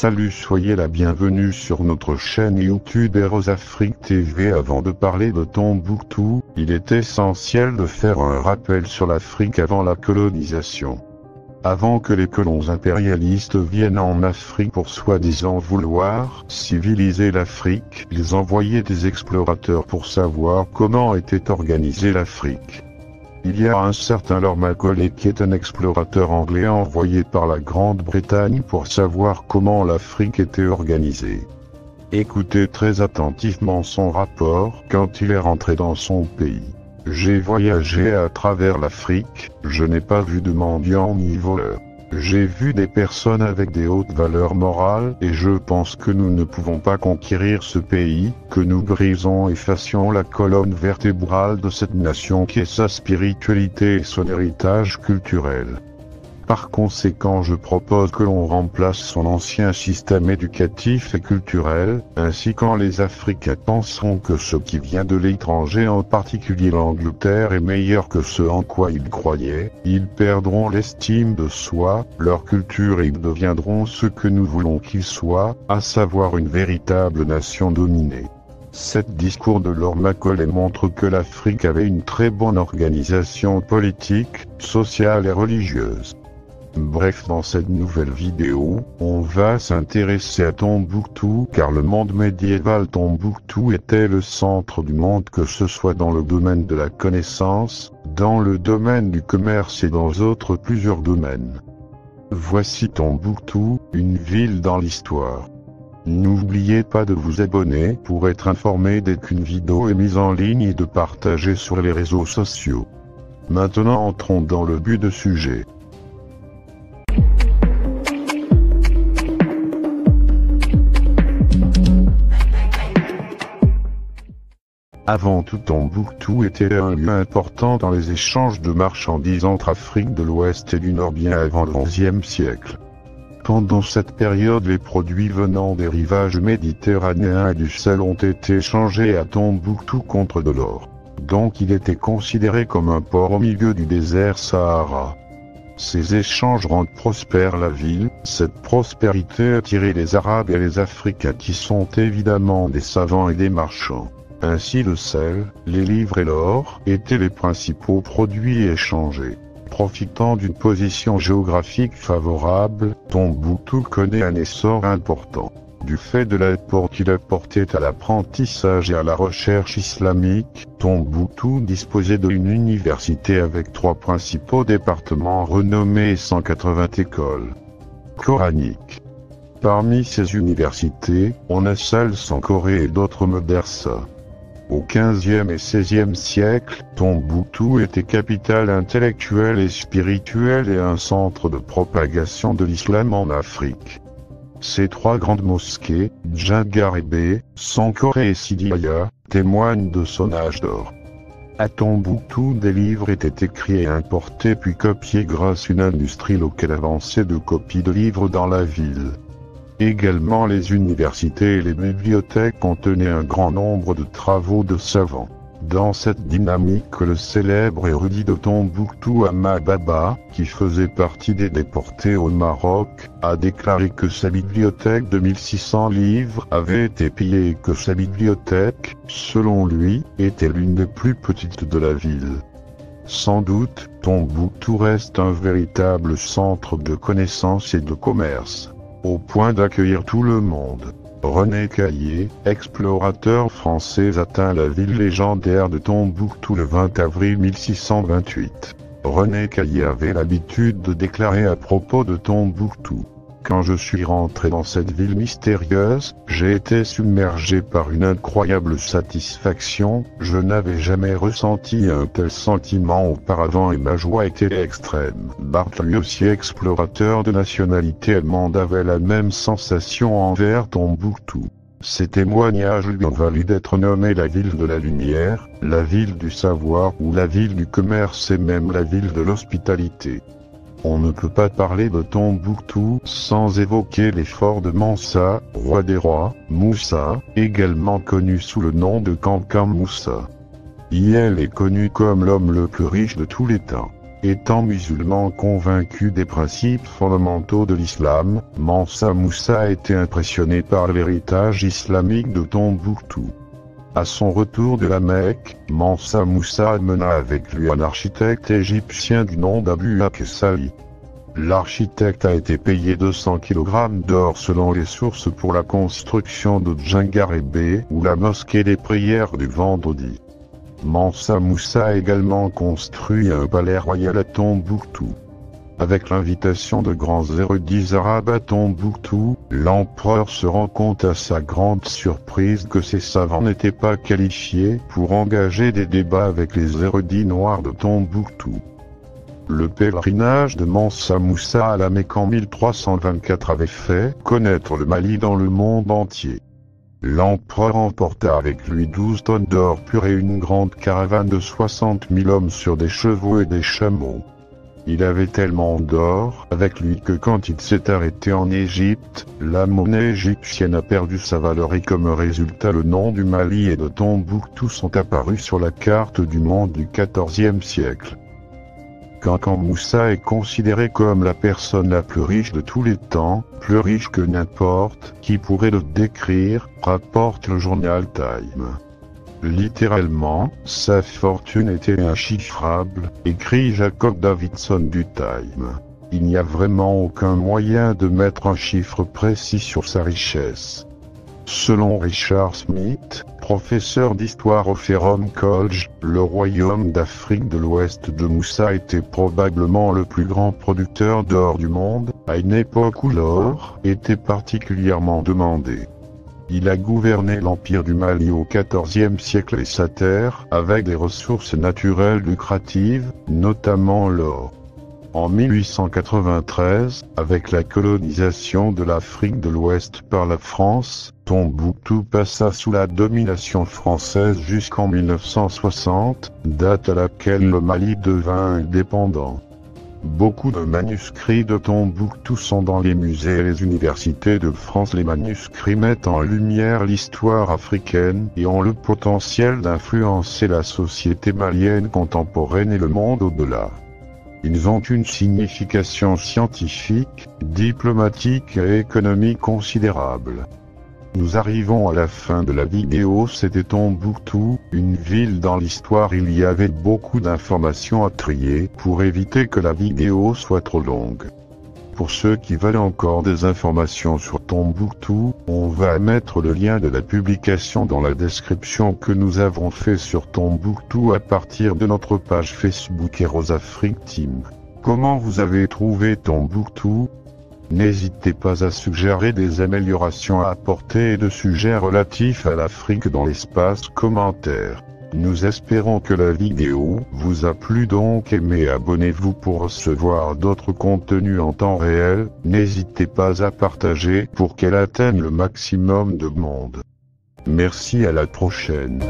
Salut, soyez la bienvenue sur notre chaîne YouTube Eros Afrique TV. Avant de parler de Tombouctou, il est essentiel de faire un rappel sur l'Afrique avant la colonisation. Avant que les colons impérialistes viennent en Afrique pour soi-disant vouloir civiliser l'Afrique, ils envoyaient des explorateurs pour savoir comment était organisée l'Afrique. Il y a un certain Lord Macaulay qui est un explorateur anglais envoyé par la Grande-Bretagne pour savoir comment l'Afrique était organisée. Écoutez très attentivement son rapport quand il est rentré dans son pays. J'ai voyagé à travers l'Afrique, je n'ai pas vu de mendiants ni voleurs. J'ai vu des personnes avec des hautes valeurs morales et je pense que nous ne pouvons pas conquérir ce pays, que nous brisons et fassions la colonne vertébrale de cette nation qui est sa spiritualité et son héritage culturel. Par conséquent, je propose que l'on remplace son ancien système éducatif et culturel, ainsi quand les Africains penseront que ce qui vient de l'étranger, en particulier l'Angleterre, est meilleur que ce en quoi ils croyaient, ils perdront l'estime de soi, leur culture et ils deviendront ce que nous voulons qu'ils soient, à savoir une véritable nation dominée. Cet discours de Lord Macaulay montre que l'Afrique avait une très bonne organisation politique, sociale et religieuse. Bref, dans cette nouvelle vidéo, on va s'intéresser à Tombouctou car le monde médiéval Tombouctou était le centre du monde, que ce soit dans le domaine de la connaissance, dans le domaine du commerce et dans plusieurs domaines. Voici Tombouctou, une ville dans l'histoire. N'oubliez pas de vous abonner pour être informé dès qu'une vidéo est mise en ligne et de partager sur les réseaux sociaux. Maintenant entrons dans le but du sujet. Avant tout, Tombouctou était un lieu important dans les échanges de marchandises entre Afrique de l'Ouest et du Nord bien avant le XIe siècle. Pendant cette période, les produits venant des rivages méditerranéens et du sel ont été échangés à Tombouctou contre de l'or. Donc il était considéré comme un port au milieu du désert Sahara. Ces échanges rendent prospère la ville. Cette prospérité attirait les Arabes et les Africains qui sont évidemment des savants et des marchands. Ainsi le sel, les livres et l'or étaient les principaux produits échangés. Profitant d'une position géographique favorable, Tombouctou connaît un essor important. Du fait de l'apport qu'il apportait à l'apprentissage et à la recherche islamique, Tombouctou disposait d'une université avec 3 principaux départements renommés et 180 écoles coraniques. Parmi ces universités, on a Sal Sankoré et d'autres Madrasa. Au XVe et XVIe siècle, Tombouctou était capitale intellectuelle et spirituelle et un centre de propagation de l'islam en Afrique. Ces 3 grandes mosquées, Djagarébé, Sankoré et Sidiaya, témoignent de son âge d'or. À Tombouctou, des livres étaient écrits et importés puis copiés grâce à une industrie locale avancée de copies de livres dans la ville. Également, les universités et les bibliothèques contenaient un grand nombre de travaux de savants. Dans cette dynamique, le célèbre érudit de Tombouctou Ahmad Baba, qui faisait partie des déportés au Maroc, a déclaré que sa bibliothèque de 1600 livres avait été pillée et que sa bibliothèque, selon lui, était l'une des plus petites de la ville. Sans doute, Tombouctou reste un véritable centre de connaissances et de commerce, au point d'accueillir tout le monde. René Caillé, explorateur français, atteint la ville légendaire de Tombouctou le 20 avril 1628. René Caillé avait l'habitude de déclarer à propos de Tombouctou: quand je suis rentré dans cette ville mystérieuse, j'ai été submergé par une incroyable satisfaction, je n'avais jamais ressenti un tel sentiment auparavant et ma joie était extrême. Barth, lui aussi explorateur de nationalité allemande, avait la même sensation envers Tombouctou. Ces témoignages lui ont valu d'être nommé la ville de la lumière, la ville du savoir ou la ville du commerce et même la ville de l'hospitalité. On ne peut pas parler de Tombouctou sans évoquer les forts de Mansa, roi des rois, Moussa, également connu sous le nom de Kankan Moussa. Il est connu comme l'homme le plus riche de tous les temps. Étant musulman convaincu des principes fondamentaux de l'islam, Mansa Moussa a été impressionné par l'héritage islamique de Tombouctou. À son retour de la Mecque, Mansa Moussa amena avec lui un architecte égyptien du nom d'Abu Ak-Sali. L'architecte a été payé 200 kg d'or selon les sources pour la construction de Djangarébé ou la mosquée des prières du vendredi. Mansa Moussa a également construit un palais royal à Tombouctou. Avec l'invitation de grands érudits arabes à Tombouctou, l'empereur se rend compte à sa grande surprise que ces savants n'étaient pas qualifiés pour engager des débats avec les érudits noirs de Tombouctou. Le pèlerinage de Mansa Moussa à la Mecque en 1324 avait fait connaître le Mali dans le monde entier. L'empereur emporta avec lui 12 tonnes d'or pur et une grande caravane de 60 000 hommes sur des chevaux et des chameaux. Il avait tellement d'or avec lui que quand il s'est arrêté en Égypte, la monnaie égyptienne a perdu sa valeur et comme résultat le nom du Mali et de Tombouctou sont apparus sur la carte du monde du XIVe siècle. Kankan Moussa est considéré comme la personne la plus riche de tous les temps, plus riche que n'importe qui pourrait le décrire, rapporte le journal Time. Littéralement, sa fortune était inchiffrable, écrit Jacob Davidson du Time. Il n'y a vraiment aucun moyen de mettre un chiffre précis sur sa richesse. Selon Richard Smith, professeur d'histoire au Ferrum College, le royaume d'Afrique de l'Ouest de Moussa était probablement le plus grand producteur d'or du monde, à une époque où l'or était particulièrement demandé. Il a gouverné l'empire du Mali au XIVe siècle et sa terre, avec des ressources naturelles lucratives, notamment l'or. En 1893, avec la colonisation de l'Afrique de l'Ouest par la France, Tombouctou passa sous la domination française jusqu'en 1960, date à laquelle le Mali devint indépendant. Beaucoup de manuscrits de Tombouctou sont dans les musées et les universités de France. Les manuscrits mettent en lumière l'histoire africaine et ont le potentiel d'influencer la société malienne contemporaine et le monde au-delà. Ils ont une signification scientifique, diplomatique et économique considérable. Nous arrivons à la fin de la vidéo. C'était Tombouctou, une ville dans l'histoire. Il y avait beaucoup d'informations à trier pour éviter que la vidéo soit trop longue. Pour ceux qui veulent encore des informations sur Tombouctou, on va mettre le lien de la publication dans la description que nous avons fait sur Tombouctou à partir de notre page Facebook Heroes Afrique Team. Comment vous avez trouvé Tombouctou? N'hésitez pas à suggérer des améliorations à apporter et de sujets relatifs à l'Afrique dans l'espace commentaire. Nous espérons que la vidéo vous a plu, donc aimez et abonnez-vous pour recevoir d'autres contenus en temps réel. N'hésitez pas à partager pour qu'elle atteigne le maximum de monde. Merci, à la prochaine.